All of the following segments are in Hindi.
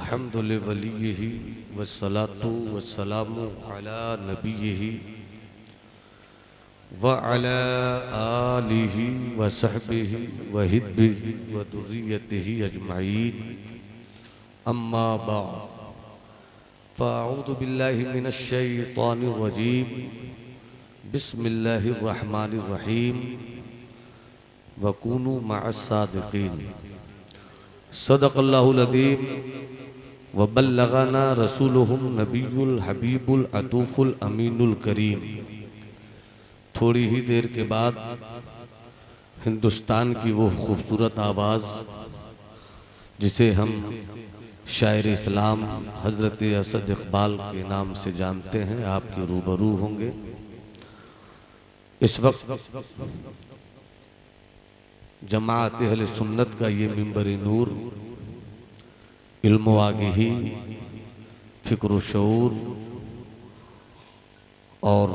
अल्हम्दुलिल्लाहि वलिय्यिही वस्सलातु वस्सलामु अला नबिय्यिही व अला आलिही व सहबिही व हिब्बिही व दुर्रियतिही अजमाईन अम्मा बाद फ़अऊज़ु बिल्लाहि मिनश शैतानिर रजीम बिस्मिल्लाहिर रहमानिर रहीम वकूनु मअस सादिक़ीन सदक़ल्लाहुल अज़ीम व बल्लगना रसूलुहुन नबियुल हबीबुल अतूफ़ुल अमीनुल करीम। थोड़ी ही देर के बाद हिंदुस्तान की वो खूबसूरत आवाज़ जिसे हम शायर इस्लाम हज़रत असद इक़बाल के नाम से जानते हैं आपके रूबरू होंगे। इस वक्त जमाअत अहले सुन्नत का ये मिंबर नूर इल्म आगही फ़िक्र शऊर और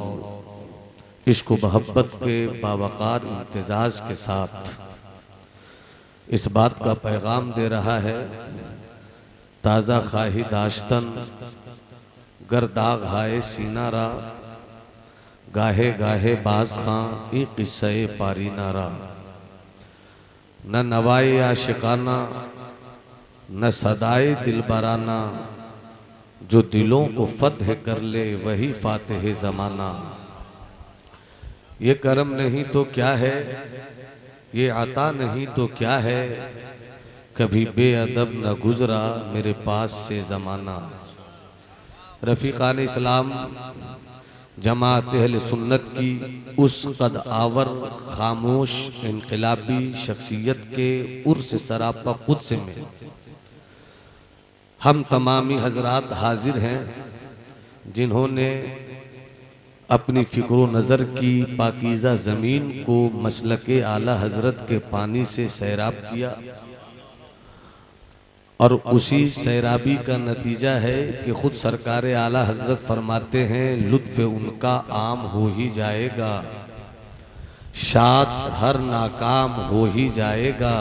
इश्क मोहब्बत के बावकार इम्तिजाज के साथ इस बात का पैगाम दे रहा है, ताज़ा खाही दाश्तन गर दाग हाय सीना रा गाहे गाहे बाज खां ई किस्से पारी नारा। न नवाए आशिकाना न सदाए दिलबराना, जो दिलों को फतह कर ले वही फातिह ज़माना। ये करम नहीं तो क्या है, ये अता नहीं तो क्या है, कभी बेअदब न गुजरा मेरे पास से ज़माना। रफ़ीक़ान इस्लाम जमाअत अहले सुन्नत की उस कद आवर खामोश इनकलाबी शख्सियत के उर्स सरापा क़ुद्स में हम तमामी हजरात हाजिर हैं, जिन्होंने अपनी फ़िक्र नज़र की पाकीज़ा ज़मीन को मसलके आला हज़रत के पानी से सैराब किया और उसी सैराबी का नतीजा है कि ख़ुद सरकार आला हज़रत फरमाते हैं, लुत्फ़ उनका आम हो ही जाएगा, शाद हर नाकाम हो ही जाएगा,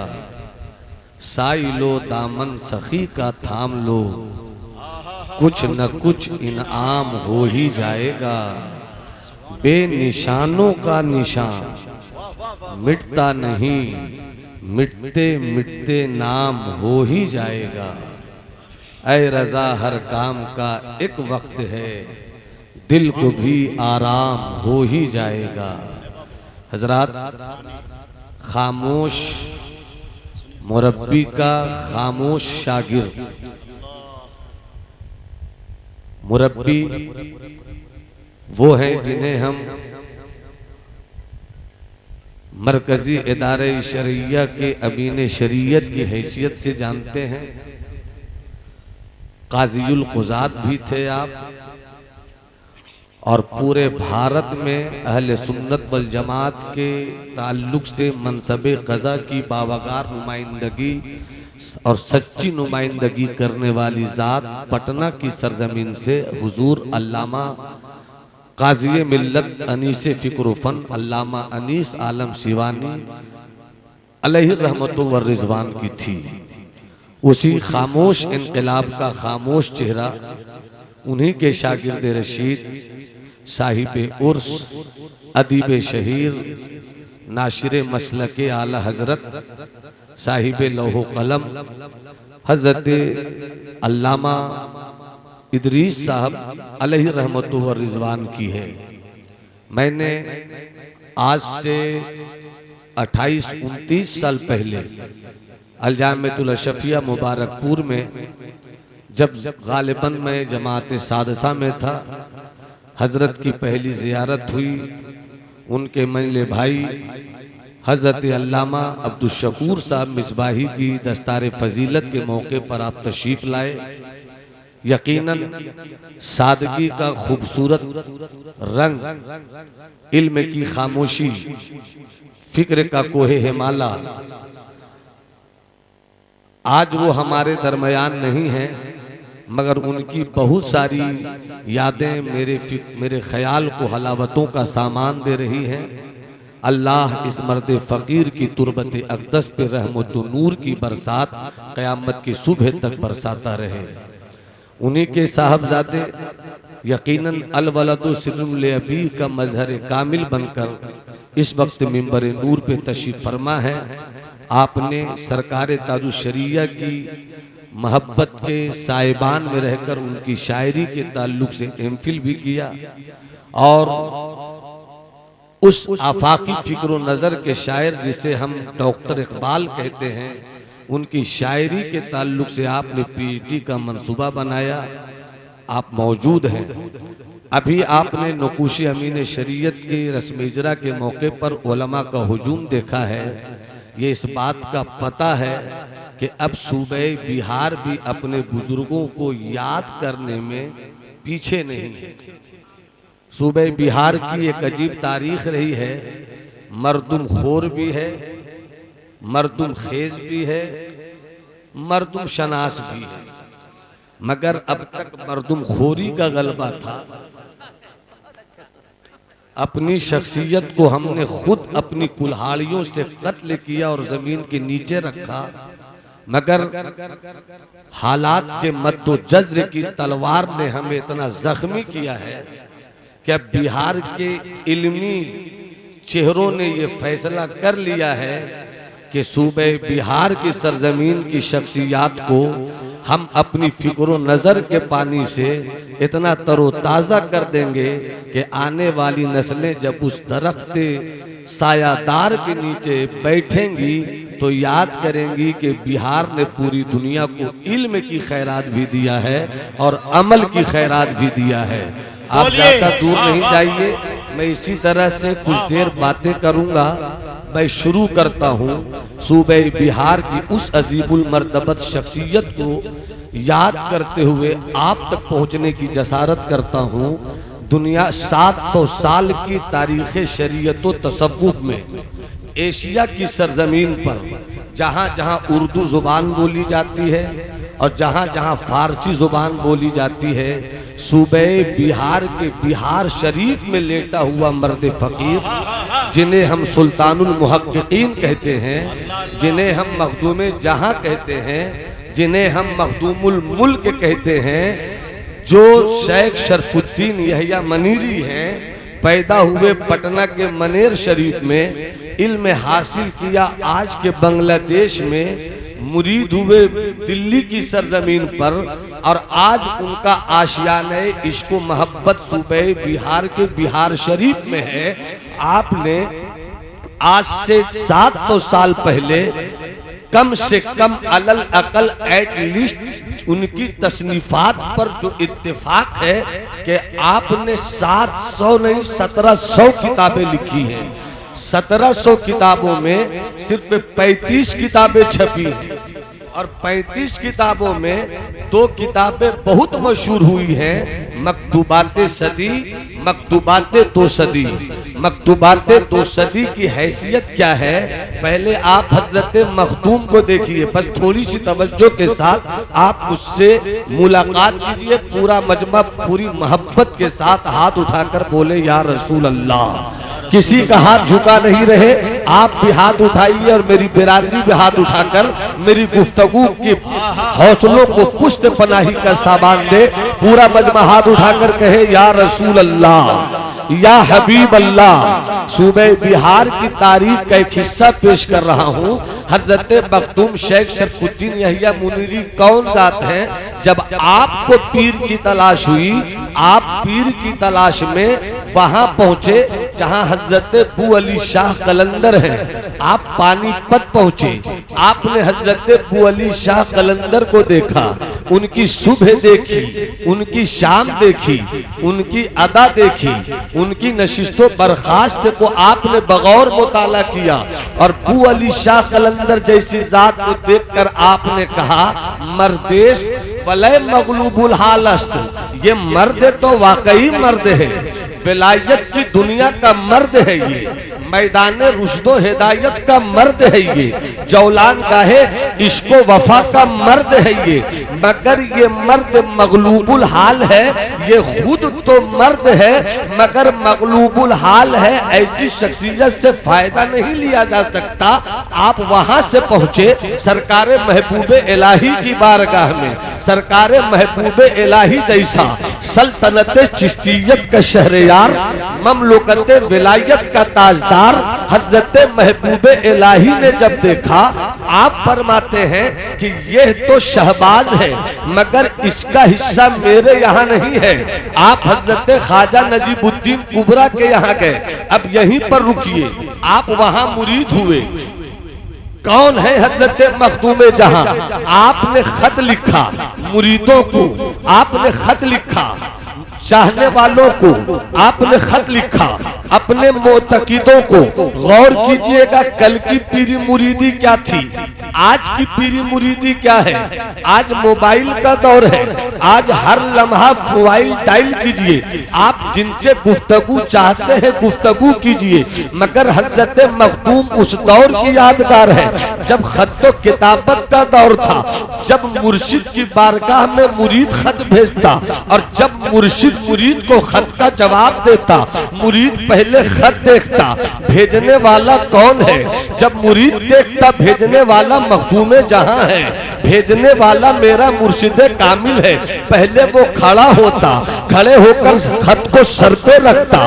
साइलो दामन सखी का थाम लो, कुछ न कुछ इनाम हो ही जाएगा। बेनिशानों का निशान मिटता नहीं, मिटते मिटते नाम हो ही जाएगा। ऐ रज़ा हर काम का एक वक्त है, दिल को भी आराम हो ही जाएगा। हजरात, खामोश मुरब्बी का खामोश शागिर्द, मुरब्बी वो है जिन्हें हम मरकजी इदारे शरिया के अमीन शरीयत की हैसियत से जानते हैं। काज़ीउल क़ुज़ात भी थे आप, और पूरे भारत में अहले सुन्नत वल जमात के ताल्लुक़ से मनसबे क़ज़ा की बावगार नुमाइंदगी और सच्ची नुमाइंदगी करने वाली ज़ात पटना की सरजमीन से हुजूर अल्लामा काज़ी मिल्लत अनीस फ़िक्र फ़न अल्लामा अनीस आलम शिवानी अलैहि रहमतु व रिज़वान की थी। उसी खामोश इनक़िलाब का खामोश चेहरा उन्हीं के शागिर्द रशीद, साहिब उर्स, अदीब शहीर, नाशिर मसलके आला हज़रत, साहिब लौह कलम हज़रत अल्लामा इदरीस साहब अलैहि रहमतु व रिज़वान की है। मैंने आज से 28-29 साल पहले अलजामियतुल अशफिया मुबारकपुर में जब गालिबन मैं जमात सादसा में था, हज़रत की पहली ज़ियारत हुई। उनके मंजले भाई हज़रत अल्लामा अब्दुल शकूर साहब मिसबाही की दस्तार फ़जीलत के मौके पर आप तशरीफ़ लाए। यकीनन सादगी का खूबसूरत रंग, इल्म की खामोशी, फ़िक्र का कोहे हिमाला, आज वो हमारे दरमियान नहीं हैं, मगर उनकी बहुत सारी यादें मेरे ख्याल को हलावतों का सामान दे रही हैं। अल्लाह इस मर्द फ़कीर की तुरबत अक़दस पे रहमत व नूर की बरसात क़यामत की सुबह तक बरसाता रहे। उन्हीं के साहबजादे यकीनन अल वलदु सिर्रुल लिअबी का मजहर कामिल बनकर इस वक्त मिंबर नूर पे तशरीफ़ फरमा है। आपने सरकार ताजुश शरिया की मोहब्बत के साइबान में रहकर उनकी शायरी के ताल्लुक से एमफिल भी किया और उस आफाकी फिक्र नज़र के शायर जिसे हम डॉक्टर इकबाल कहते हैं, उनकी शायरी के ताल्लुक से आपने पीएचडी का मंसूबा बनाया। आप मौजूद हैं। अभी आपने नकुशी अमीन शरीयत के रस्म इजरा के मौके पर उलमा का हुजूम देखा है। ये इस बात का पता है कि अब सूबे बिहार भी अपने बुजुर्गों को याद करने में पीछे नहीं है। सूबे बिहार की एक अजीब तारीख रही है। मर्दुम खोर भी है, मर्दुम खेज भी है, मर्दुम शनास भी है, मगर अब तक मर्दुम खोरी का गलबा था। अपनी शख्सियत को हमने खुद अपनी कुल्हाड़ियों से कत्ल किया और जमीन के नीचे रखा, मगर हालात के मद्दो जज्र की तलवार ने हमें इतना जख्मी किया है कि अब बिहार के इल्मी चेहरों ने ये फैसला कर लिया है कि सूबे बिहार की सरजमीन की शख्सियात को हम अपनी फिक्र नज़र के पानी से इतना तरोताज़ा कर देंगे कि आने वाली नस्लें जब उस दरख्त सायादार के नीचे बैठेंगी तो याद करेंगी कि बिहार ने पूरी दुनिया को इल्म की खैरात भी दिया है और अमल की खैरात भी दिया है। आप ज़्यादा दूर नहीं जाइए, मैं इसी तरह से कुछ देर बातें करूँगा। मैं शुरू करता हूँ सूबे बिहार की उस अजीबुल मर्तबत शख्सियत को याद करते हुए आप तक पहुँचने की जसारत करता हूँ। दुनिया 700 साल की तारीख़ शरीयत व तसव्वुफ़ में एशिया की सरजमीन पर जहाँ जहाँ उर्दू ज़ुबान बोली जाती है और जहाँ जहाँ फ़ारसी ज़ुबान बोली जाती है, सूबे बिहार के बिहार शरीफ में लेटा हुआ मर्द फ़कीर जिन्हें हम सुल्तानुल मुहक्किकीन कहते हैं, जिन्हें हम मखदूम जहाँ कहते हैं, जिन्हें हम मखदूमुल मुल्क कहते हैं, जो शेख शरफुद्दीन यहया मनीरी हैं, पैदा हुए पटना के मनेर शरीफ में, इल्म हासिल किया आज के बांग्लादेश में, मुरीद हुए दिल्ली की सरजमीन पर और आज उनका आशियाने इश्क व मोहब्बत सूबे बिहार के बिहार शरीफ में है। आपने आज से 700 साल पहले कम से कम अलल अकल एट लीस्ट उनकी तसनीफात पर जो इत्तेफाक है कि आपने 700 नहीं 1700 किताबें लिखी हैं। 1700 किताबों में सिर्फ 35 किताबें छपी हैं और 35 किताबों में 2 किताबें बहुत मशहूर हुई हैं, मकतूबाते सदी, मकतूबाते दो सदी। मकतूबाते दो सदी की हैसियत क्या है, पहले आप हजरत मखदूम को देखिए, बस थोड़ी सी तवज्जो के साथ आप उससे मुलाकात कीजिए। पूरा मजमा पूरी मोहब्बत के साथ हाथ उठाकर बोले या रसूल अल्लाह। किसी का हाथ झुका नहीं रहे, आप भी हाथ उठाइए और मेरी बिरादरी भी हाथ उठाकर मेरी गुफ्तगू के हौसलों को पुष्ट पनाही का सामान दे। पूरा मजमा हाथ उठाकर कहे या रसूल अल्लाह, या हबीब अल्लाह। सूबे बिहार की तारीख का एक हिस्सा पेश कर रहा हूँ। हजरत मखदूम शेख शरफुद्दीन यहया मुनीरी कौन जात हैं? जब आपको पीर की तलाश हुई, आप पीर की तलाश में वहां पहुंचे जहां हजरत बू अली शाह कलंदर हैं। आप पानीपत पहुंचे, आपने हजरत बू अली शाह कलंदर को देखा, उनकी सुबह देखी, उनकी शाम देखी, उनकी अदा देखी, उनकी नशिस्तो बर्खास्त को आपने बगौर मुताला किया और बू अली शाह कलंदर जैसी जात को देखकर आपने कहा मर्देश वलै मगलूबुल हालस्त, ये मर्द तो वाकई मर्द है, विलायत की दुनिया का मर्द है ये, मैदान रुश्दो हिदायत का मर्द है ये, जौलान गाहे इश्को वफा का मर्द है ये, मगर ये मर्द मगलूबुल हाल है, ये खुद तो मर्द है मगर मगलूबुल हाल है। ऐसी शख्सियत से फायदा नहीं लिया जा सकता। आप वहां से पहुंचे सरकारे महबूबे इलाही की बारगाह में, सरकारे महबूबे इलाही जैसा सल्तनत चिश्तियत का शहरयार, ममलुकत विलायत का ताजदार हजरत महबूबे इलाही ने जब देखा, आप फरमाते हैं कि यह तो शहबाज है मगर इसका हिस्सा मेरे यहाँ नहीं है। आप हजरत ख्वाजा नजीबुद्दीन कुबरा के यहाँ गए, अब यहीं पर रुकिए। आप वहां मुरीद हुए। कौन है हजरत मखदूम जहां? आपने खत लिखा मुरीदों को, आपने खत लिखा चाहने वालों को, आपने खत लिखा अपने मोतकीदों को। गौर कीजिएगा, कल की पीरी मुरीदी क्या थी, आज की पीरी मुरीदी क्या है। आज मोबाइल का दौर है, आज हर लम्हा मोबाइल डायल कीजिए। आप जिनसे गुफ्तगू चाहते हैं गुफ्तगू कीजिए, मगर हजरत मखदूम उस दौर की यादगार है जब खत किताबत का दौर था, जब मुर्शिद की बारगाह में मुरीद खत भेजता और जब मुर्शिद मुरीद को खत का जवाब देता। मुरीद पहले खत देखता, भेजने वाला कौन है। जब मुरीद देखता भेजने वाला मखदूमे जहां है, भेजने वाला मेरा मुर्शिदे कामिल है, पहले वो खड़ा होता, खड़े होकर खत को सर पे रखता,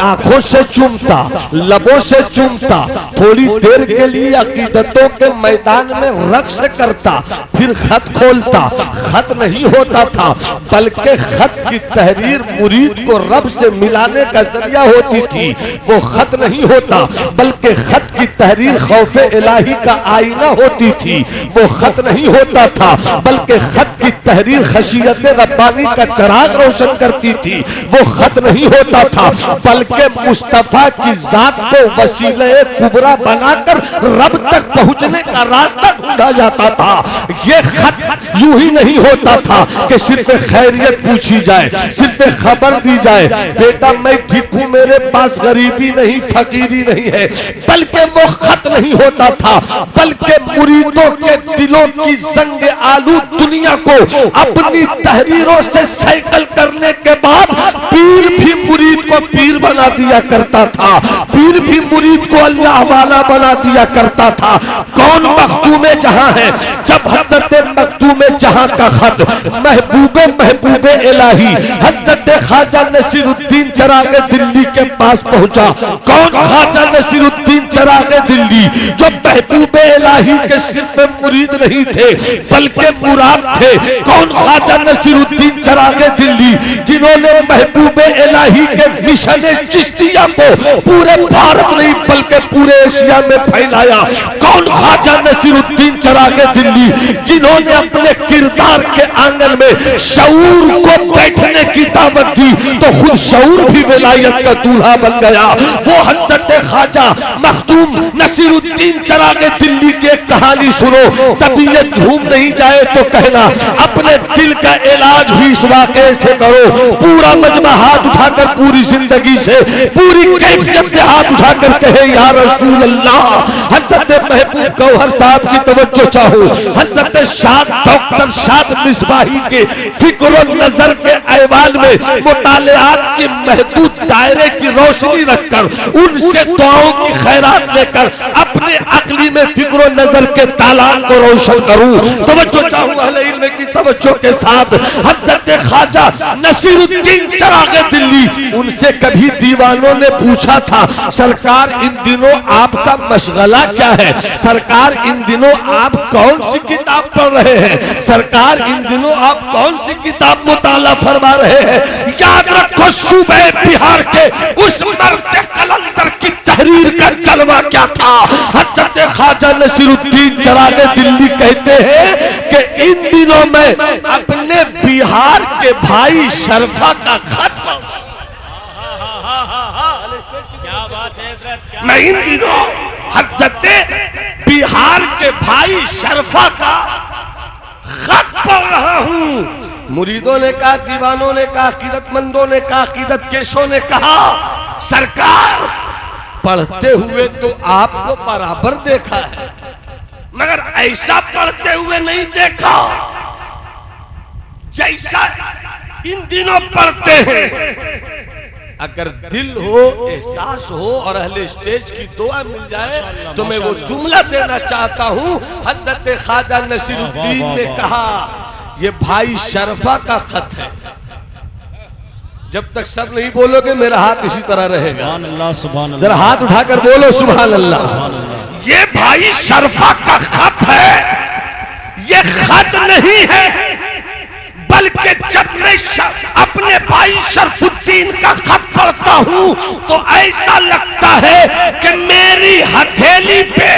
आंखों से चूमता, लबों से चूमता, थोड़ी देर के लिए अकीदतों के मैदान में रक्स करता, फिर खत खोलता। खत नहीं होता था बल्कि खत की तहरीर मुरीद को रब से मिलाने का जरिया होती थी। वो खत नहीं होता बल्कि खत की तहरीर खौफे इलाही का आईना होती थी। वो खत नहीं होता था बल्कि खत की तहरीर खशियत रब्बानी का चिराग रोशन करती थी। वो खत नहीं होता था बल्कि मुस्तफा की जात को वसीले कुबरा बनाकर रब तक पहुंचने का रास्ता ढूंढा जाता था। ये खत यूं ही नहीं होता था कि सिर्फ खैरियत पूछी जाए, सिर्फ खबर दी जाए, बेटा मैं ठीक हूं, मेरे पास गरीबी नहीं फकीरी नहीं है, बल्कि वो खत नहीं होता था बल्कि मुरीदों के दिलों की जंग आलू दुनिया को अपनी तहरीरों से सैकल करने के बाद पीर भी मुरीद को पीर बना दिया करता था, पीर भी मुरीद को अल्लाह वाला बना दिया करता था। कौन मखदूमे जहां है? जब हजरत मखदूमे जहां का खत महबूबे इलाही हजरत ख्वाजा नसीरुद्दीन चरागे दिल्ली के पास पहुंचा। कौन ख्वाजा नसीरुद्दीन चरागे दिल्ली जो महबूबे इलाही के सिर्फ मुरीद नहीं थे बल्कि मुराद थे। कौन ख्वाजा नसीरुद्दीन चरागे दिल्ली जिन्होंने महबूबे इलाही के मिशन चिश्तिया को पूरे भारत नहीं बल्कि पूरे एशिया में फैलाया। कौन ख्वाजा नसीरुद्दीन चरागे दिल्ली जिन्होंने अपने किरदार के आंगन में शऊर को बैठने की दावत दी तो खुद शऊर भी विलायत का दूल्हा बन गया। वो हजरत ख्वाजा मखदूम नसीरुद्दीन चरागे दिल्ली की एक कहानी सुनो, तबीयत झूम नहीं जाए तो कहना, अपने दिल का इलाज भी इस वाक़े से करो। पूरा मजमा हाथ उठाकर पूरी जिंदगी से पूरी कैफियत से हाथ उठाकर कहे या रसूल अल्लाह। हजरत महबूब गौहर साहब की तवज्जो चाहो, हजरत डॉक्टर शाद मिसबाही के फिक्र नजर के ऐवान में मुतालियात के महदूद दायरे की रोशनी रखकर उनसे दुआओं की खैरात लेकर अपने अक्ली में फिक्र नजर के तालान को रोशन करूं। तवज्जो चाहूं अहले इल्म की तवज्जो के साथ। हजरत ख्वाजा नसीरुद्दीन चरागे दिल्ली, उनसे कभी दीवानों ने पूछा था सरकार इन दिनों आपका मशगला क्या है, सरकार इन दिनों आप कौन सी किताब पढ़ रहे हैं, सरकार इन दिनों आप कौन सी किताब मुताला फरमा रहे हैं। याद रखो सूबे बिहार के उस मर्द कलंदर की तहरीर का जलवा क्या था। हजरत ख्वाजा नसीरुद्दीन चरागे दिल्ली कहते हैं कि इन दिनों में अपने बिहार के भाई शरफा का खत मैं इन दिनों हजरत बिहार के भाई शरफा का खत पढ़ रहा हूं। मुरीदों ने कहा, दीवानों ने कहा, अकीदतमंदों ने कहा, अकीदत केशों ने कहा सरकार पढ़ते हुए तो आपको बराबर देखा है, मगर ऐसा पढ़ते हुए नहीं देखा जैसा इन दिनों पढ़ते हैं। अगर दिल हो, एहसास हो और अहले स्टेज की दुआ मिल जाए तो मैं वो जुमला देना चाहता हूँ। हज़रत ख्वाजा नसीरुद्दीन ने कहा, ये भाई शरफा का खत है। जब तक सब नहीं बोलोगे मेरा हाथ इसी तरह रहेगा। जरा हाथ उठाकर बोलो सुभान अल्लाह। ये भाई शरफा का खत है, ये खत नहीं है, बल्कि जब मैं अपने भाई शरफुद्दीन का खत पढ़ता हूँ तो ऐसा लगता है कि मेरी हथेली पे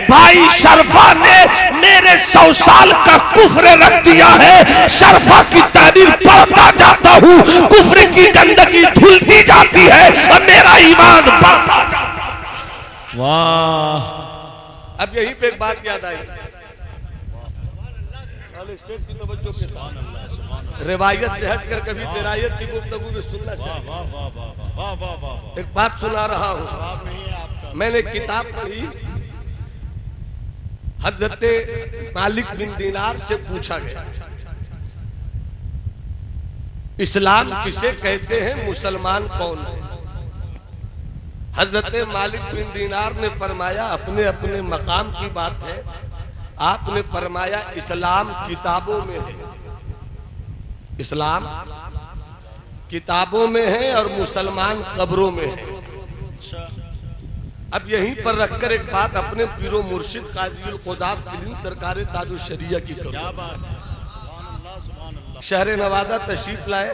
भाई शरफा ने मेरे 100 साल का कुफ्र रख दिया है। शरफा की तारीफ पढ़ता जाता हूँ, कुफ्र की गंदगी धुलती जाती है और मेरा ईमान बढ़ता जाता है। वाह। अब यहीं पे एक बात याद आई, स्टेज की तवज्जो के साथ रिवायत से हटकर कभी दिरायत की गुफ्तगू में सुनना चाहिए। एक बात सुना रहा हूँ, मैंने किताब पढ़ी, हज़रत मालिक बिन दीनार से पूछा गया इस्लाम किसे कहते हैं, मुसलमान कौन है। हज़रत मालिक बिन दीनार ने फरमाया, अपने अपने मकाम की बात है, आपने फरमाया इस्लाम किताबों में है, इस्लाम किताबों में है और मुसलमान कब्रों में है। अब यहीं पर रखकर एक बात अपने पीरो मुर्शिद काजी क़ुज़ात फिल्म सरकार ताजुश शरिया की करूं। शहर नवादा तशरीफ लाए,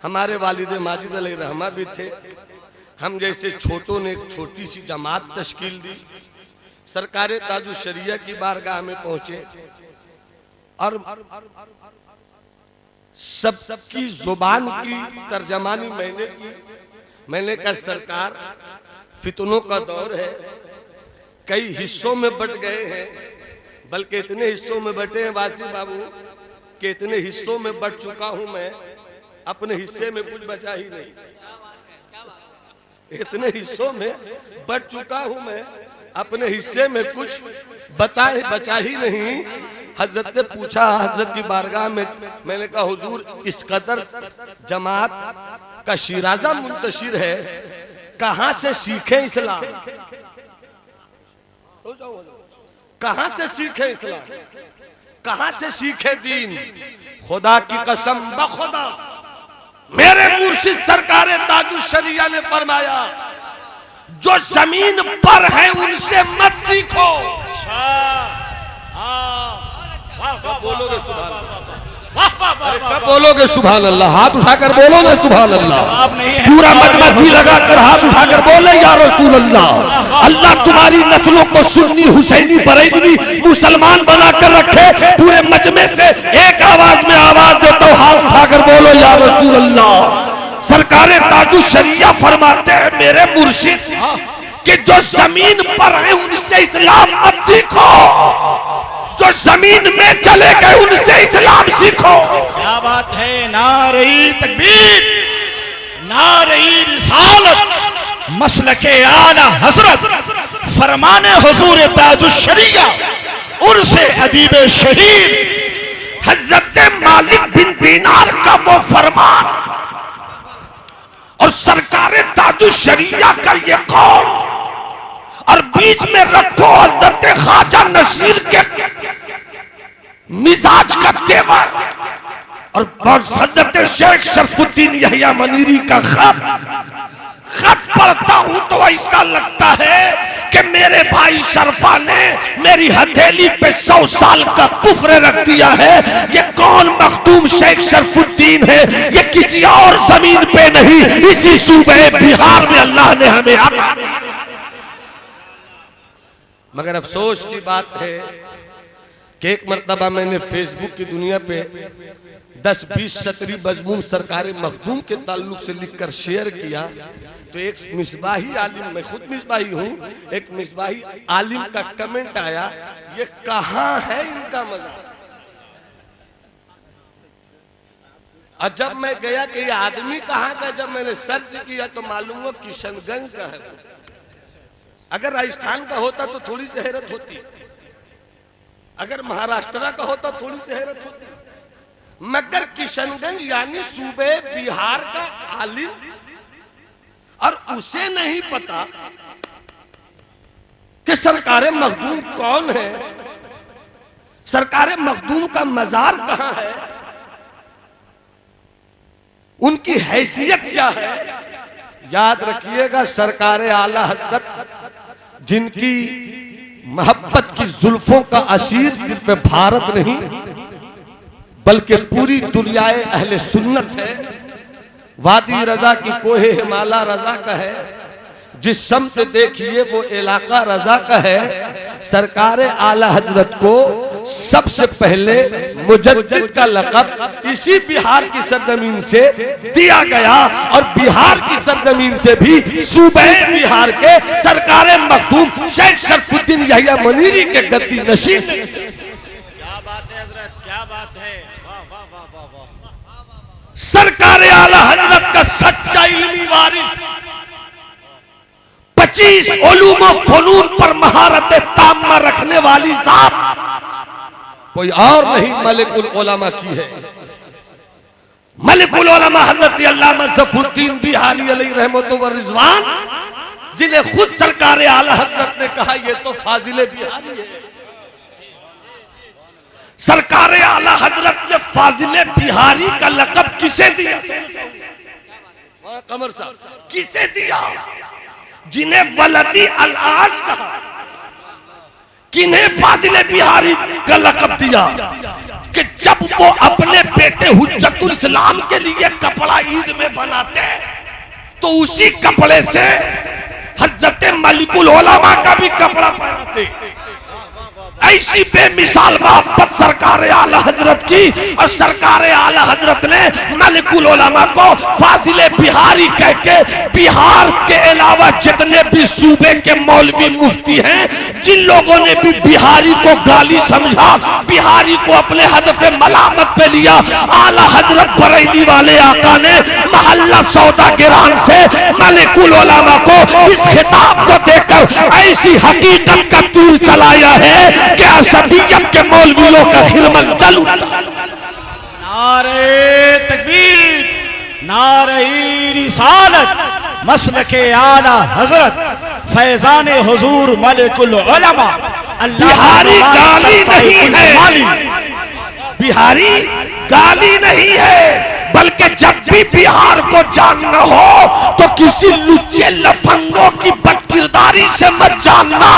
हमारे वालिद माजिद अलैहि रहमा भी थे। हम जैसे छोटों ने एक छोटी सी जमात तश्कील दी, सरकार ताजुश शरिया की बारगाह में पहुंचे और सबकी जुबान की तर्जमानी मैंने की। मैंने कहा सरकार, फितनों का दौर है, कई हिस्सों में बट गए हैं, बल्कि इतने हिस्सों में बटे हैं वासी बाबू कि इतने हिस्सों में बट चुका हूं मैं, अपने हिस्से में कुछ बचा ही नहीं। इतने हिस्सों में बट चुका हूं मैं, अपने हिस्से में कुछ बचा ही नहीं। हजरत ने पूछा, हजरत की बारगाह में मैंने कहा हुजूर, इस कदर जमात का शिराजा मुंतशिर है, कहां से सीखे इस्लाम, कहां से सीखे इस्लाम, कहां से सीखे दीन। खुदा की कसम बखुदा मेरे मुर्शिद सरकार ताजुश शरिया ने फरमाया, जो जमीन पर है उनसे मत सीखो। कब बोलोगे सुभान अल्लाह, कब बोलोगे सुभान अल्लाह? हाथ उठाकर बोलो ना सुभान अल्लाह। पूरा मजमा जी लगाकर हाथ उठाकर बोले या रसूल अल्लाह। अल्लाह तुम्हारी नस्लों को सुन्नी, हुसैनी, बरेलवी, मुसलमान बनाकर रखे। पूरे मजमे से एक आवाज में आवाज देता हूँ, हाथ उठाकर बोलो या रसूल अल्लाह। सरकारे ताजुश शरिया फरमाते हैं मेरे मुर्शिद कि जो जमीन पर है उनसे इस्लाम मत सीखो, जो जमीन में चले गए उनसे इस्लाम सीखो। क्या बात है। नारे तकबीर, नारे रिसालत, मसलके आला हजरत, फरमाने हुजूर ताजुश शरिया, उर्से अदीब शहीद हजरत मालिक बिन दीनार का वो फरमान और सरकार ताजुश शरिया का ये कौल, और बीच में रखो हजरत ख्वाजा नसीर के मिजाज का तेवर और हजरत शेख शरफुद्दीन यहिया मनीरी का खत पढ़ता हूं तो ऐसा लगता है कि मेरे भाई शरफा ने मेरी हथेली पे 100 साल का कुफ्र रख दिया है। ये कौन मखदूम शेख शरफुद्दीन है, ये किसी और जमीन पे नहीं, इसी सूबे बिहार में अल्लाह ने हमें अता किया। मगर अफसोस की बात है कि एक मर्तबा मैंने फेसबुक की दुनिया पे 10-20 सतरी मजमून सरकार मखदूम के ताल्लुक से लिखकर शेयर किया तो एक मिसबाही आलिम, मैं खुद मिसबाही हूँ, एक मिसबाही आलिम का कमेंट आया, ये कहाँ है इनका मजा। और जब मैं गया कि ये आदमी कहाँ का, जब मैंने सर्च किया तो मालूम हुआ किशनगंज का है। अगर राजस्थान का होता तो थोड़ी सी हैरत होती, अगर महाराष्ट्र का होता थोड़ी सी हैरत होती, मगर किशनगंज यानी सूबे बिहार का आलिम, और उसे नहीं पता कि सरकारे मखदूम कौन है, सरकारे मखदूम का मजार कहां है, उनकी हैसियत क्या है। याद रखिएगा, सरकारे आला हज़रत जिनकी मोहब्बत की जुल्फों का असीर सिर्फ भारत नहीं बल्कि पूरी दुनियाए अहले सुन्नत है। वादी रजा की कोहे हिमाला रजा का है, जिस समत देखिए वो इलाका रजा का है। सरकारे आला हजरत को सबसे पहले मुजद्दिद का लक़ब इसी बिहार की सरजमीन से दिया गया, और बिहार की सरजमीन से भी सूबे बिहार के सरकारे मखदूम शेख शरफुद्दीन यहिया मनीरी के गद्दी नशीन। क्या बात है हजरत, क्या बात है, वाह वाह वाह वाह वाह। सरकारे आला हजरत का सच्चा इल्मी वारिस, 25 उलूम व फनून पर महारत ताम्मा रखने वाली जात कोई और नहीं मलिकुल उलमा की है। मलिकुल उलमा हजरत अल्लामा ज़फ़रुद्दीन बिहारी अलैहि रहमतुल्लाह व रिज़वान, जिन्हें खुद सरकारे आला हजरत ने कहा ये तो फाजिले बिहारी है। सरकारे आला हजरत ने फाजिले बिहारी का लक़ब किसे दिया? कमर साहब, किसे दिया? जिन्हें वलदी अल-आज़ कहा, किन्हें फाजिले बिहारी का लक़ब दिया? कि जब वो अपने बेटे हुज्जतुल इस्लाम के लिए कपड़ा ईद में बनाते तो उसी कपड़े से हज़रत मलिकुल उलमा का भी कपड़ा पहनाते। ऐसी बेमिसाल मोहब्बत सरकारे आला हजरत की, और सरकारे आला हजरत ने मलिकुल उलमा को फाजिले बिहारी कह के बिहार के अलावा जितने भी सूबे के मौलवी मुफ्ती हैं, जिन लोगों ने भी बिहारी को गाली समझा, बिहारी को अपने हदफ मलामत पे लिया, आला हजरत बरेली वाले आका ने महल्ला सौदा गिरान से मलिकुल उलमा को इस खिताब को देकर ऐसी हकीकत का तीर चलाया है कि असबियत के मौलवियों का खिलमल जल उठा। नारे तकबीर, नारे रिसालत, मसलके आला हजरत, फैजान हुजूर मलिकुल उलमा। बिहारी गाली नहीं है, बिहारी गाली नहीं है, बल्कि जब भी बिहार को जानना हो तो किसी लुच्चे लफंगों की बदकिरदारी से मत जानना।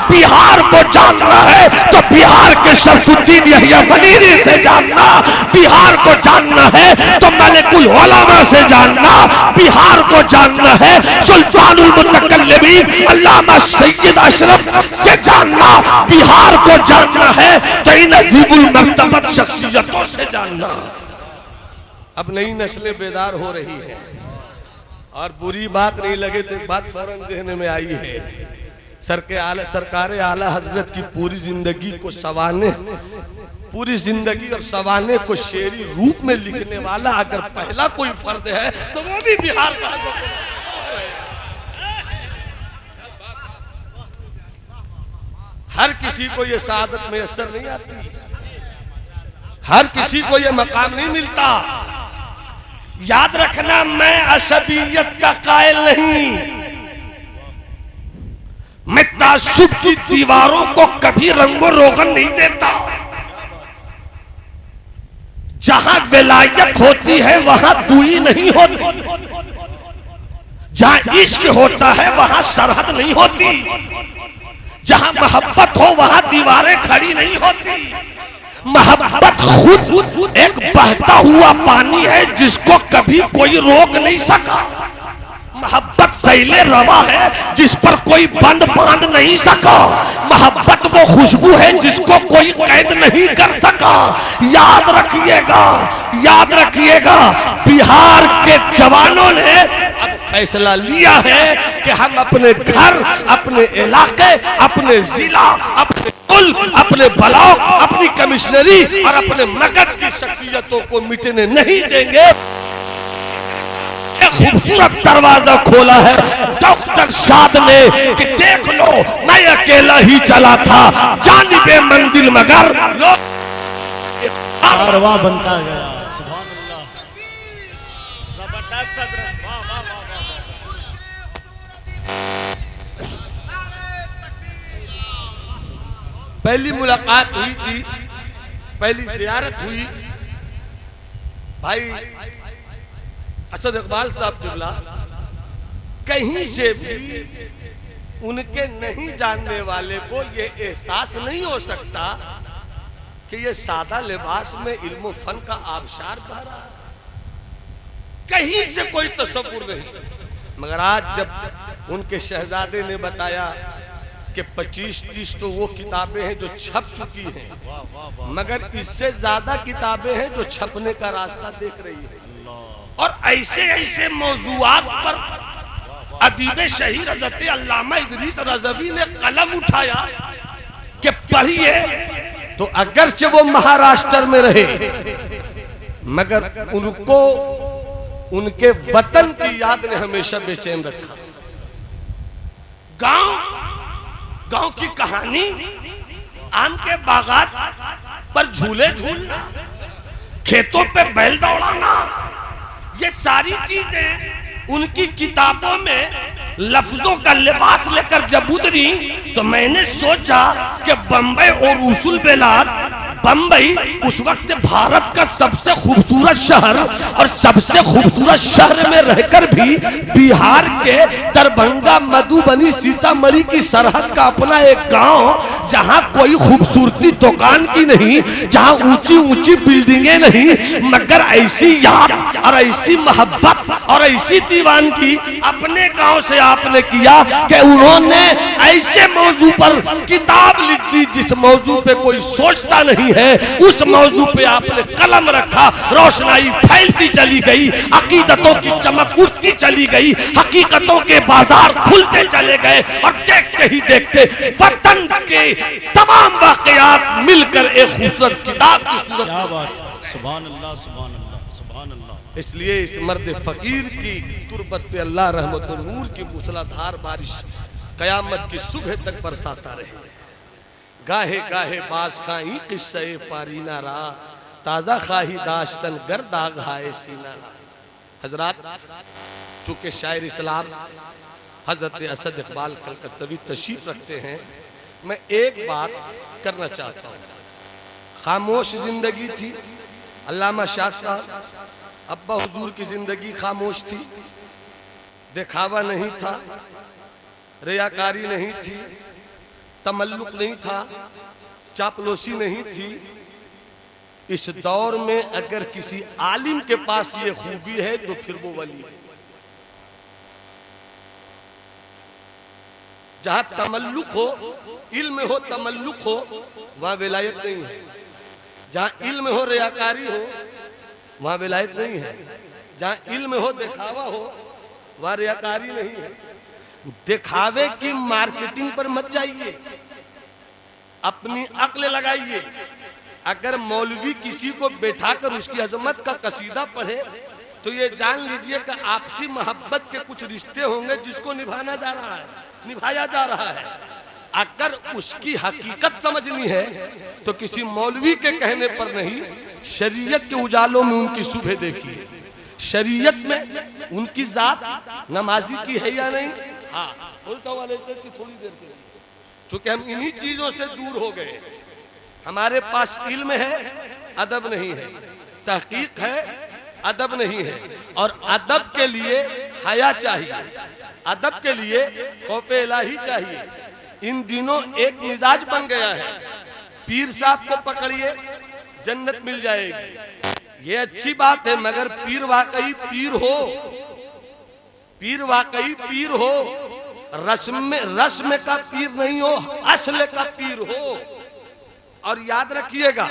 बिहार को जानना है तो बिहार के शरफुद्दीन यहिया मनीरी से जानना, बिहार को जानना है तो मलिकुल उलमा से जानना, बिहार को जानना है सुल्तानुल मुतकल्लिमीन अल्लामा सैयद अशरफ से जानना, बिहार को जानना है तो इन अजीबुल मर्तबत शख्सियतों से जानना। अब नई नस्लें बेदार हो रही हैं, और बुरी बात नहीं लगे तो एक बात फौरन ज़हन में आई है। सरकारे आला हजरत की पूरी जिंदगी को सवाने, पूरी जिंदगी और सवाने को शेरी रूप में लिखने वाला अगर पहला कोई फर्द है तो वो भी बिहार का है। हर किसी को ये सादत मैसर नहीं आती, हर किसी को ये मकाम नहीं मिलता। याद रखना, मैं असबियत का कायल नहीं, मैं तासुब की दीवारों को कभी रंगो रोगन नहीं देता। जहां विलायत होती है वहां दूरी नहीं होती, जहां इश्क होता है वहां सरहद नहीं होती, जहां मोहब्बत हो वहां दीवारें खड़ी नहीं होती। मोहब्बत खुद एक बहता हुआ पानी है जिसको कभी कोई रोक नहीं सका। मोहब्बत सैले रवा है जिस पर कोई बंद बांध नहीं सका। मोहब्बत वो खुशबू है जिसको कोई कैद नहीं कर सका। याद रखिएगा, याद रखिएगा, बिहार के जवानों ने अब फैसला लिया है कि हम अपने घर, अपने इलाके, अपने जिला, अपने मुल्क, अपने ब्लॉक, अपनी कमिश्नरी और अपने मगध की शख्सियतों को मिटने नहीं देंगे। खूबसूरत दरवाजा खोला है डॉक्टर शाद ने कि देख लो मैं अकेला ही चला था जानिबे मंजिल मगर लोग कारवां बनता गया। सुभान अल्लाह, जबरदस्त हजरत, वाह वाह वाह वाह वाह। पहली मुलाकात हुई थी, पहली जियारत हुई भाई असद इकबाल साहब किबला। कहीं से भी उनके नहीं जानने वाले को ये एहसास नहीं हो सकता कि ये सादा लिबास में इल्म फन का आबशार बह रहा है, कहीं से कोई तसव्वुर नहीं। मगर आज जब उनके शहजादे ने बताया कि 25-30 तो वो किताबें हैं जो छप चुकी हैं, मगर इससे ज्यादा किताबें हैं जो छपने का रास्ता देख रही है। और ऐसे ऐसे मौजूआत पर अदीब शहीर हज़रत अल्लामा इदरीस रज़वी ने कलम उठाया कि पढ़िए। तो अगरचे वो महाराष्ट्र में रहे मगर उनको उनके वतन की याद ने हमेशा बेचैन रखा। गांव की कहानी, आम के बागात पर झूले झूलना, खेतों पे बैल दौड़ाना, ये सारी चीजें उनकी किताबों में लफ्जों का लिबास लेकर जब उतरी तो मैंने सोचा कि बंबई और उसूल बेलाद, बंबई उस वक्त भारत का सबसे खूबसूरत शहर, और सबसे खूबसूरत शहर में रहकर भी बिहार के दरभंगा, मधुबनी, सीतामढ़ी की सरहद का अपना एक गांव, जहां कोई खूबसूरती दुकान की नहीं, जहां ऊंची ऊंची बिल्डिंगें नहीं, मगर ऐसी याद और ऐसी मोहब्बत और ऐसी दीवानगी अपने गांव से आपने किया कि उन्होंने ऐसे मौजू पर किताब लिख दी जिस मौजू पे कोई सोचता नहीं है, उस मौजू पे आपने कलम रखा, रोशनाई फैलती चली गई, अकीदतों की चमक उठती चली गई, हकीकतों के बाजार खुलते चले गए, और देखते ही देखते वतन के तमाम वाकयात मिलकर एक खूबसूरत किताब की सूरत। क्या बात, सुभान अल्लाह सुभान अल्लाह सुभान अल्लाह। इसलिए इस मर्द फकीर की तुरबत पे अल्लाह रहमत नूर की मूसलाधार बारिश कयामत की सुबह तक बरसाता रहे। गाहे गाहे बास खाई किस्से पारीना रा, ताज़ा खाही दाश्तन गर्दा घाए सीना। हजरात, चूँकि शायर इस्लाम हजरत असद इकबाल कलकत्तवी तशरीफ रखते हैं, मैं एक बात करना चाहता हूँ। खामोश जिंदगी थी अल्लामा शाद साहब, अब्बा हुजूर की जिंदगी खामोश थी, दिखावा नहीं था, रियाकारी नहीं थी, तमल्लुक नहीं था, चापलूसी नहीं थी। इस दौर में अगर किसी आलिम के पास ये खूबी है तो फिर वो वली है। जहां तमल्लुक हो, इल्म हो, तमल्लुक हो, वहां विलायत नहीं है। जहां इल्म हो, रियाकारी हो, वहां विलायत नहीं है। जहां इल्म हो, दिखावा हो, वहां रियाकारी नहीं है। दिखावे की मार्केटिंग पर मत जाइए, अपनी अक्ल लगाइए। अगर मौलवी किसी को बैठाकर उसकी अजमत का कसीदा पढ़े तो ये जान लीजिए कि आपसी मोहब्बत के कुछ रिश्ते होंगे जिसको निभाया जा रहा है। अगर उसकी हकीकत समझनी है तो किसी मौलवी के कहने पर नहीं, शरीयत के उजालों में उनकी सुबह देखिए। शरीयत में उनकी जात नमाजी की है या नहीं? हाँ, थोड़ी देर के, चूंकि हम इन्हीं चीजों से दूर हो गए। हमारे पास इल्म है, अदब नहीं है, तहकीक है, अदब नहीं है। और अदब के लिए हया चाहिए, अदब के लिए खौफ इलाही चाहिए। इन दिनों एक मिजाज बन गया है, पीर साहब को पकड़िए जन्नत मिल जाएगी, ये अच्छी बात है, मगर पीर वाकई पीर हो, पीर वाकई पीर हो, रस्म का पीर नहीं हो, असल का पीर हो। और याद रखिएगा,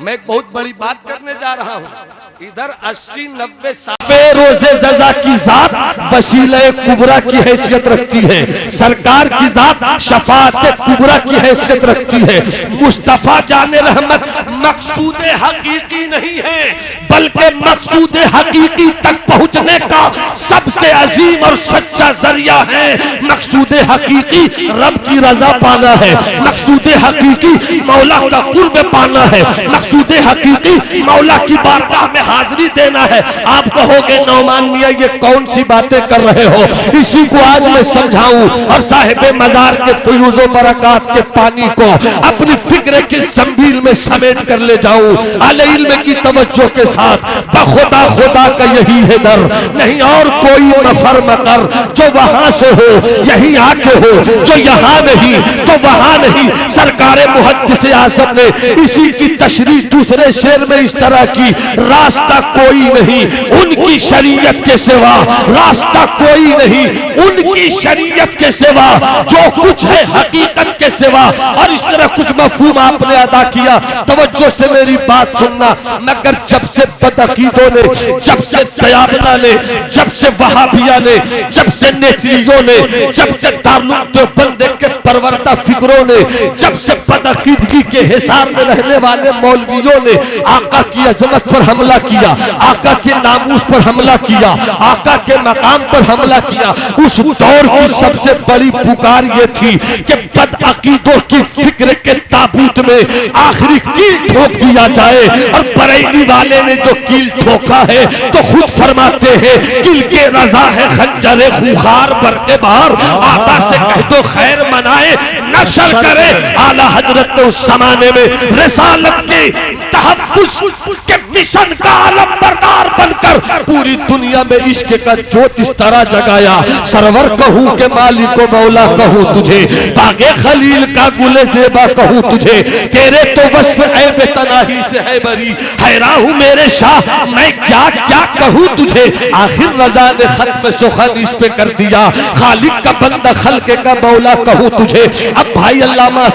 मैं एक बहुत बड़ी बात करने जा रहा हूं। इधर 80-90 साफे रोजे जजा की जात वसीला कुबरा की हैसियत रखती है, सरकार की जात शफात कुबरा की हैसियत रखती है। मुस्तफा जाने रहमत मकसूद हकीकी नहीं है, बल्कि मकसूद हकीकी तक पहुंचने का सबसे अजीम और सच्चा जरिया है। मकसूद हकीकी रब की रजा पाना है, मकसूद हकीकी मौला का कुर्ब पाना है, मकसूद हकीकी मौला की बारगाह में हाजिरी देना है। आप कहोगे नौमान मियां ये कौन सी बातें कर रहे हो, इसी को आज मैं समझाऊं और साहिब मजार के फयूज़ो बरक़ात के पानी को अपनी फिक्र के संबील में समेट कर ले जाऊं। आले इल्म की तवज्जो के साथ बखुदा खुदा का यही है दर, नहीं और कोई मफर मकर, जो वहां से हो यही आके हो, जो यहाँ नहीं तो वहां नहीं। सरकारे मुहद्दिस आज़म ने इसी की तशरीह दूसरे शेर में इस तरह की, रास्ता कोई नहीं उनकी शरीयत के सिवा, रास्ता कोई नहीं उनकी शरीयत के सिवा, जो कुछ है हकीकत के सिवा। और इस तरह कुछ मफहूम आपने अदा किया, तवज्जो से मेरी बात सुनना। मगर जब से बदअकीदों ने, जब से तयाबना ने, जब से वहाबिया ने, जब से नेचरियों ने, जब से दारुल देवबंद के परवरदा फिक्रों ने, जब से बदअकीदगी के हिसार में रहने वाले मौलवियों ने आका की अजमत पर हमला किया, आका के नामूस पर हमला किया, आका के मकाम पर हमला किया, उस दौर की सबसे बड़ी पुकार ये थी कि बदअकीदों की फिक्र के ताबूत में आखिरी कील ठोक दिया जाए। और बरेली वाले ने जो कील ठोका है तो खुद फरमाते हैं कील के रजा है खंजरे खूखार बर के बाहर, आका से कह दो खैर मनाए नशर करे। आला हजरत ने उस जमाने में रिसालत के तहफ्फुज़ के मिशन का आलमबरदार बनकर पूरी दुनिया में इश्क का जोत इस तरह जगाया। सरवर कहूँ के मालिक को मौला कहूँ तुझे, बागे खलील का गुले ज़ेबा कहूँ तुझे, तेरे तो वस्फ ऐब तनाही से है बरी, हैरान हूँ मेरे शाह मैं क्या क्या कहूँ तुझे। आखिर रज़ा ने खत्म सुखन इस पे कर दिया, खालिक का बंदा खल्के का मौला कहूँ तुझे। अब भाई अल्लामा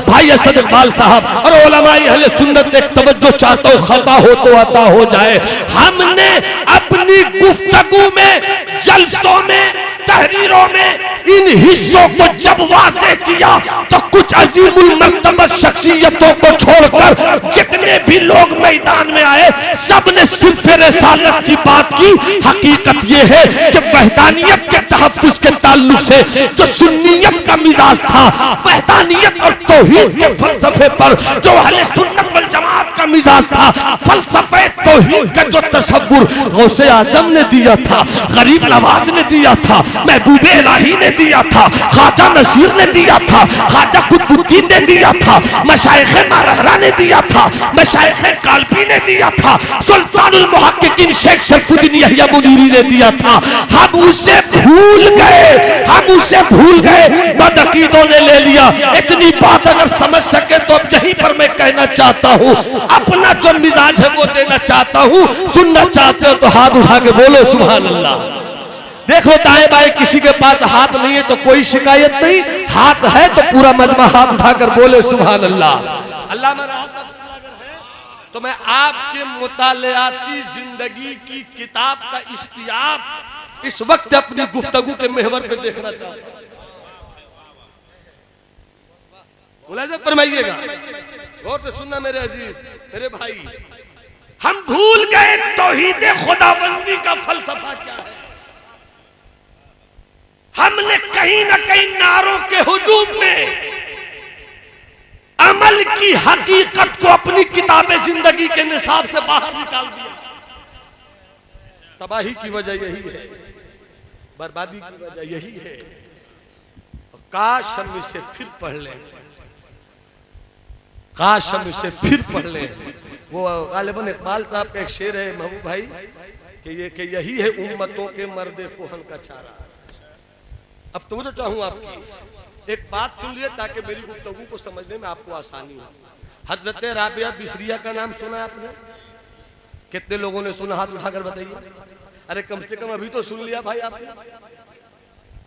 भाई असद इकबाल साहब और उलमाए अहले सुन्नत एक तवज्जो चाहता हूँ, खता हो तो अता हो जाए। हमने अपनी गुफ्तगू में, जलसों में, तहरीरों में इन हिस्सों को जब वाज़ेह किया तो कुछ अजीमुल मर्तबा शख्सियतों को छोड़कर जितने भी लोग मैदान में आए सब ने सिर्फ रिसालत की बात की। हकीकत यह है कि वहदानियत के तहफ्फुज़ के ताल्लुक से जो सुन्नियत का मिजाज था, वहदानियत और तौहीद के फलसफे पर जो अहले सुन्नत वल जमात का मिजाज था, फलसफे तौहीद का जो तसव्वुर गौसे आज़म ने दिया था, गरीब नवाज ने दिया था, महबूबे इलाही ने दिया था, ख्वाजा नसीर ने दिया था, ख्वाजा कुतुबुद्दीन ने दिया था, मशाइख़े मारहरा ने दिया था, मशाइख़े कालपी ने दिया था, सुल्तानुल मुहक्किकीन शेख शरफुद्दीन यहिया मुनीरी ने दिया था। हम उसे भूल गए, हम उसे भूल गए, बदअकीदों ने ले लिया। इतनी बात अगर समझ सके तो अब यहीं पर मैं कहना चाहता हूँ, अपना जो मिजाज है वो देना चाहता हूँ। सुनना चाहते हो तो हाथ उठा के बोलो सुभान अल्लाह। देखो दाएं बाएं किसी के पास हाथ नहीं है तो कोई शिकायत नहीं, हाथ है तो पूरा मजमा हाथ उठाकर बोले सुभान अल्लाह। अल्लाह तो मैं आपके मुतालियाती जिंदगी की किताब का इश्तियाक इस वक्त अपनी गुफ्तगू के महवर पे देखना चाहता हूं। मुलाहिज़ा फरमाइएगा, गौर से सुनना मेरे अजीज, मेरे भाई। हम भूल गए तौहीद खुदाबंदी का फलसफा क्या है। हमने कहीं ना कहीं नारों के हुजूम में अमल की हकीकत को अपनी किताबे जिंदगी के निसाब से बाहर निकाल दिया। तबाही की वजह यही है, बर्बादी की वजह यही है। काश हम इसे फिर पढ़ लें, काश हम इसे फिर पढ़ लें। वो गालिबन इकबाल साहब का एक शेर है महबूब भाई कि यही है उम्मतों के मर्दे कोहन का चारा। अब तो जो चाहूँ आपकी एक बात सुन लीजिए ताकि मेरी गुफ्तगू को समझने में आपको आसानी हो। हजरत राबिया बिसरिया का नाम सुना आपने? कितने लोगों ने सुना? हाथ उठाकर बताइए। अरे कम से कम अभी तो सुन लिया भाई आपने।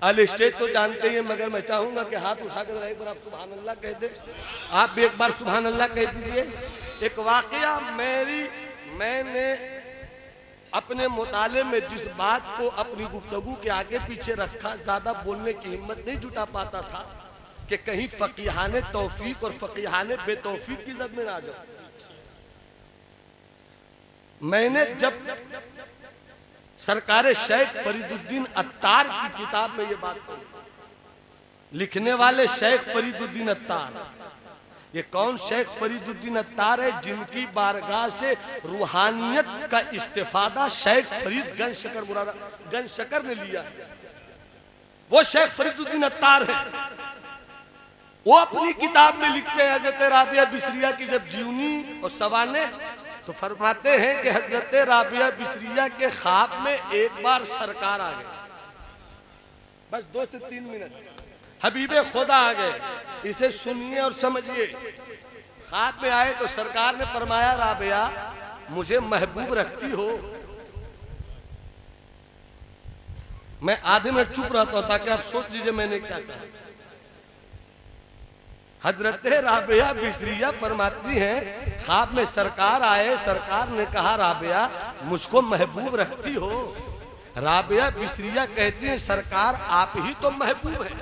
अल स्टेज तो जानते ही हैं, मगर मैं चाहूंगा कि हाथ उठाकर एक बार आप सुभान अल्लाह कह दे। आप भी एक बार सुभान अल्लाह कह दीजिए। एक वाकया मैंने अपने मुताले में जिस बात को अपनी गुफ्तगू के आगे पीछे रखा, ज्यादा बोलने की हिम्मत नहीं जुटा पाता था कि कहीं फकीहाने तौफीक और फकीहाने बेतौफीक की जद में ना आ जाओ। मैंने जब सरकार शेख फरीदुद्दीन अत्तार की किताब में ये बात पढ़ी, लिखने वाले शेख फरीदुद्दीन अत्तार, ये कौन शेख फरीदुद्दीन अत्तार है जिनकी बारगाह से रूहानियत का इस्तेफादा शेख फरीद गंज शकर ने लिया है, वो शेख फरीदुद्दीन अत्तार है। वो अपनी किताब में लिखते हैं हजरत राबिया बिसरिया की जब जीवनी और सवाने, तो फरमाते हैं कि हजरत राबिया बिसरिया के ख्वाब में एक बार सरकार आ गए, बस 2 से 3 मिनट हबीबे खुदा आ गए, इसे सुनिए और समझिए। ख्वाब में आए तो सरकार ने फरमाया, राबिया मुझे महबूब रखती हो? मैं आधे मिनट चुप रहता हूं ताकि आप सोच लीजिए मैंने क्या कहा। हजरत राबिया बिसरिया फरमाती हैं, ख्वाब में सरकार आए, सरकार ने कहा राबिया मुझको महबूब रखती हो? राबिया बिसरिया कहती हैं, सरकार आप ही तो महबूब हैं,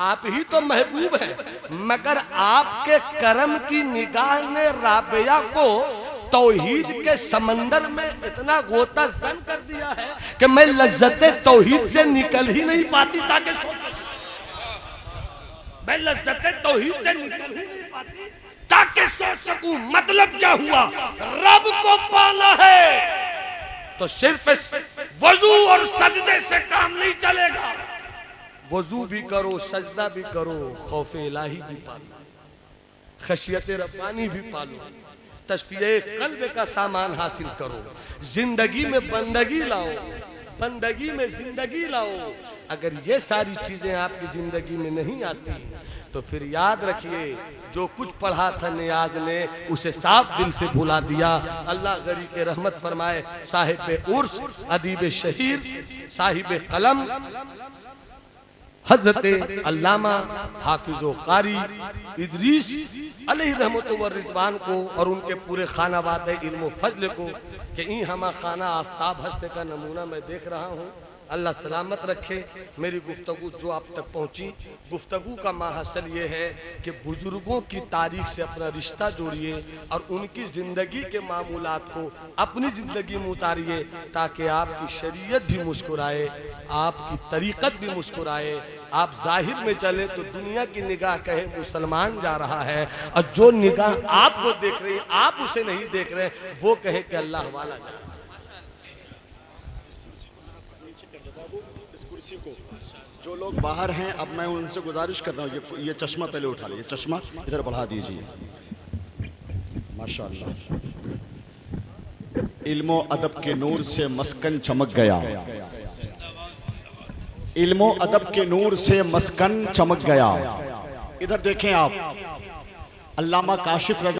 आप ही तो महबूब हैं, मगर आपके करम की निगाह ने राबिया को तौहीद के समंदर में इतना गोता जन कर दिया है कि मैं लज्जत तौहीद से निकल ही नहीं पाती, ताकि मैं लज्जत तौहीद से निकल ही नहीं पाती ताकि सोच सकूं। मतलब क्या हुआ? रब को पाना है तो सिर्फ वजू और सजदे से काम नहीं चलेगा। वजू भी करो, सजदा भी करो, खौफ इलाही भी पालो, खशियत रब्बानी भी पालो, तस्फिये कल्ब का सामान हासिल करो, जिंदगी में बंदगी लाओ, बंदगी में जिंदगी लाओ। अगर ये सारी चीजें आपकी जिंदगी में नहीं आती तो फिर याद रखिए जो कुछ पढ़ा था नियाज ने उसे साफ दिल से भुला दिया। अल्लाह गरी के रहमत फरमाए। साहिब उर्स, अदीब शहीर, साहिब कलम हजरत अल्लामा हाफिज़ो कारी इदरीस अलैहि रहमत व रिज़वान को और उनके पूरे खानावाद इल्म फजल को कि ई हमा खाना आफ्ताब हस्ते का नमूना मैं देख रहा हूँ। अल्लाह सलामत रखे। मेरी गुफ्तगू जो आप तक पहुँची, गुफ्तगू का माहसल ये है कि बुजुर्गों की तारीख से अपना रिश्ता जोड़िए और उनकी ज़िंदगी के मामूलात को अपनी ज़िंदगी में उतारिए ताकि आपकी शरीयत भी मुस्कुराए, आपकी तरीक़त भी मुस्कुराए। आप जाहिर में चले तो दुनिया की निगाह कहे मुसलमान जा रहा है, और जो निगाह आपको देख रही है आप उसे नहीं देख रहे, वो कहे कि अल्लाह वाला जा रहा है। इस कुर्सी को जो लोग बाहर हैं, अब मैं उनसे गुजारिश कर रहा हूँ, ये चश्मा पहले उठा लीजिए, चश्मा इधर बढ़ा दीजिए। माशाअल्लाह, इल्मो अदब के नूर से मस्कन चमक गया, इल्मो अदब के नूर से मस्कन चमक गया। इधर देखें आप, अल्लामा काशिफ रज़ा